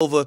over.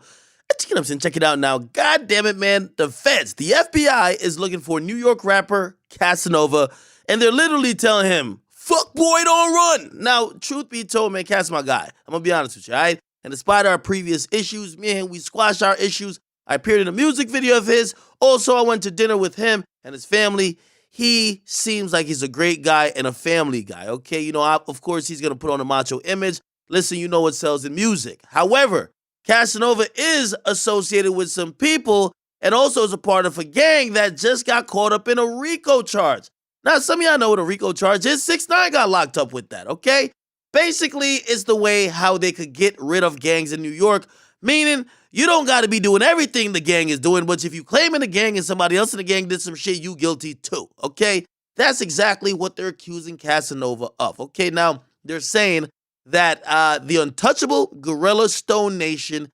Check it out now. God damn it, man. The feds, the FBI is looking for New York rapper Casanova, and they're literally telling him, fuck boy, don't run. Now, truth be told, man, Cas my guy. I'm going to be honest with you, all right? And despite our previous issues, me and him, we squashed our issues. I appeared in a music video of his. Also, I went to dinner with him and his family. He seems like he's a great guy and a family guy, okay? You know, of course, he's going to put on a macho image. Listen, you know what sells in music. However, Casanova is associated with some people and also is a part of a gang that just got caught up in a RICO charge. Now, some of y'all know what a RICO charge is. 6ix9ine got locked up with that, okay? Basically, it's the way how they could get rid of gangs in New York, meaning you don't got to be doing everything the gang is doing, but if you claim in the gang and somebody else in the gang did some shit, you guilty too, okay? That's exactly what they're accusing Casanova of, okay? Now, they're saying that the untouchable Guerrilla Stone Nation,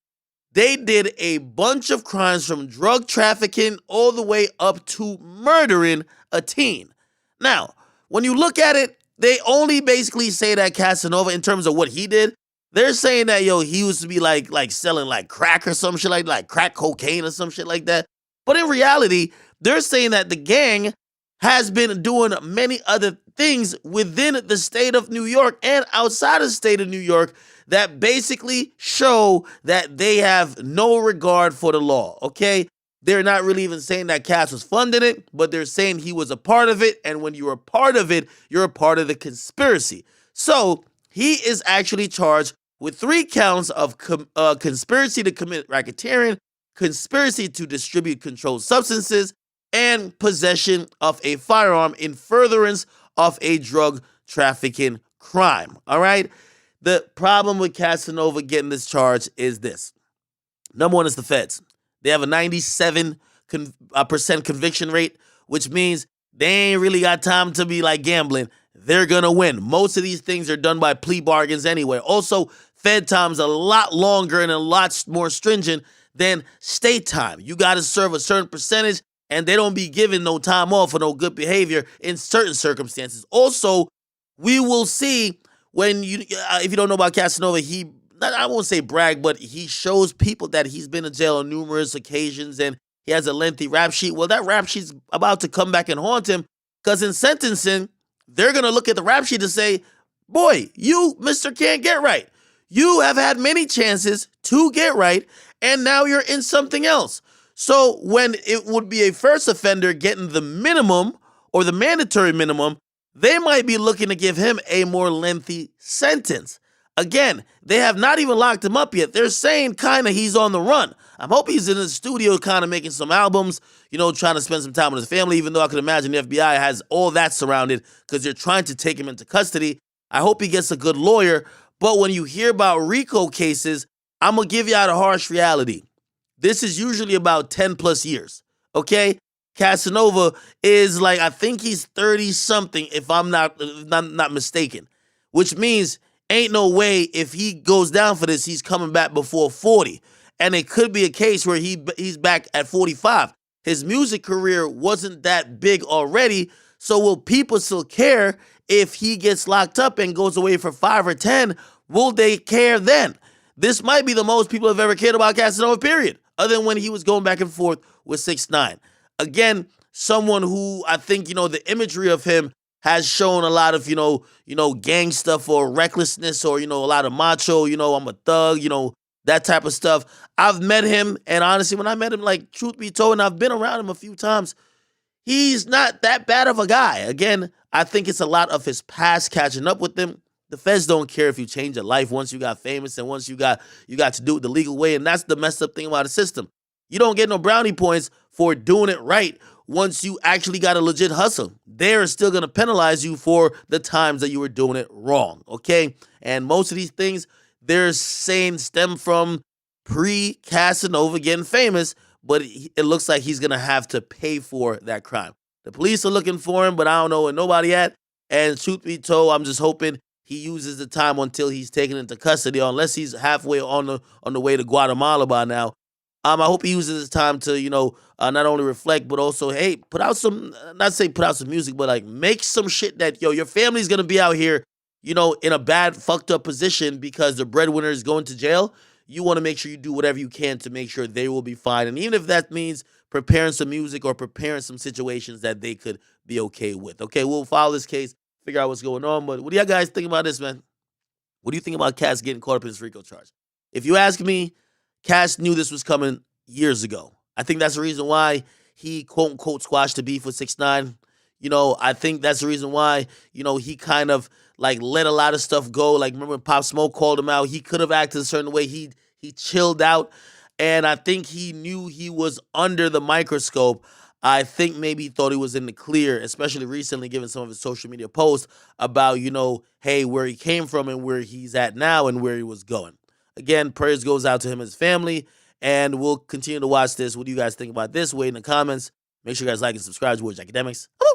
they did a bunch of crimes from drug trafficking all the way up to murdering a teen. Now, when you look at it, they only basically say that Casanova, in terms of what he did, they're saying that, yo, he used to be like selling like crack or some shit like crack cocaine or some shit like that. But in reality, they're saying that the gang has been doing many other things within the state of New York and outside of the state of New York that basically show that they have no regard for the law, okay? They're not really even saying that Cass was funding it, but they're saying he was a part of it, and when you're a part of it, you're a part of the conspiracy. So he is actually charged with 3 counts of conspiracy to commit racketeering, conspiracy to distribute controlled substances, and possession of a firearm in furtherance of a drug trafficking crime, all right? The problem with Casanova getting this charge is this. Number one is the feds. They have a 97% conviction rate, which means they ain't really got time to be like gambling. They're going to win. Most of these things are done by plea bargains anyway. Also, Fed time's a lot longer and a lot more stringent than state time. You got to serve a certain percentage, and they don't be giving no time off for no good behavior in certain circumstances. Also, we will see when you, if you don't know about Casanova, I won't say brag, but he shows people that he's been in jail on numerous occasions and he has a lengthy rap sheet. Well, that rap sheet's about to come back and haunt him because in sentencing, they're going to look at the rap sheet and say, boy, you, Mr. Can't Get Right. You have had many chances to get right, and now you're in something else. So when it would be a first offender getting the minimum or the mandatory minimum, they might be looking to give him a more lengthy sentence. Again, they have not even locked him up yet. They're saying kind of he's on the run. I'm hoping he's in the studio kind of making some albums, you know, trying to spend some time with his family, even though I could imagine the FBI has all that surrounded because they're trying to take him into custody. I hope he gets a good lawyer. But when you hear about RICO cases, I'm going to give you out a harsh reality. This is usually about 10 plus years, okay? Casanova is like, I think he's 30 something if I'm not mistaken, which means ain't no way if he goes down for this, he's coming back before 40. And it could be a case where he's back at 45. His music career wasn't that big already, so will people still care if he gets locked up and goes away for 5 or 10? Will they care then? This might be the most people have ever cared about Casanova, period, other than when he was going back and forth with 6ix9ine. Again, someone who I think, you know, the imagery of him has shown a lot of, you know, gang stuff or recklessness or, you know, a lot of macho, you know, I'm a thug, you know, that type of stuff. I've met him, and honestly, when I met him, like, truth be told, and I've been around him a few times, he's not that bad of a guy. Again, I think it's a lot of his past catching up with him. The feds don't care if you change your life once you got famous and once you got to do it the legal way, and that's the messed up thing about the system. You don't get no brownie points for doing it right once you actually got a legit hustle. They're still going to penalize you for the times that you were doing it wrong, okay? And most of these things, they're saying stem from pre-Casanova getting famous, but it looks like he's going to have to pay for that crime. The police are looking for him, but I don't know where nobody at. And truth be told, I'm just hoping he uses the time until he's taken into custody, unless he's halfway on the way to Guatemala by now. I hope he uses his time to, you know, not only reflect, but also, hey, put out some, not say put out some music, but like make some shit that, yo, your family's going to be out here, you know, in a bad, fucked up position because the breadwinner is going to jail. you want to make sure you do whatever you can to make sure they will be fine. And even if that means preparing some music or preparing some situations that they could be okay with. Okay, we'll follow this case, figure out what's going on. But what do y'all guys think about this, man? What do you think about Cass getting caught up in this RICO charge? If you ask me, Cass knew this was coming years ago. I think that's the reason why he quote unquote squashed the beef with 6ix9ine. I think that's the reason why, he kind of like let a lot of stuff go. Like remember when Pop Smoke called him out, he could have acted a certain way. He chilled out. And I think he knew he was under the microscope. I think maybe he thought he was in the clear, especially recently, given some of his social media posts about, hey, where he came from and where he's at now and where he was going. Again, prayers goes out to him and his family, and we'll continue to watch this. What do you guys think about this? Wait in the comments. Make sure you guys like and subscribe to Woods Academics. Woo!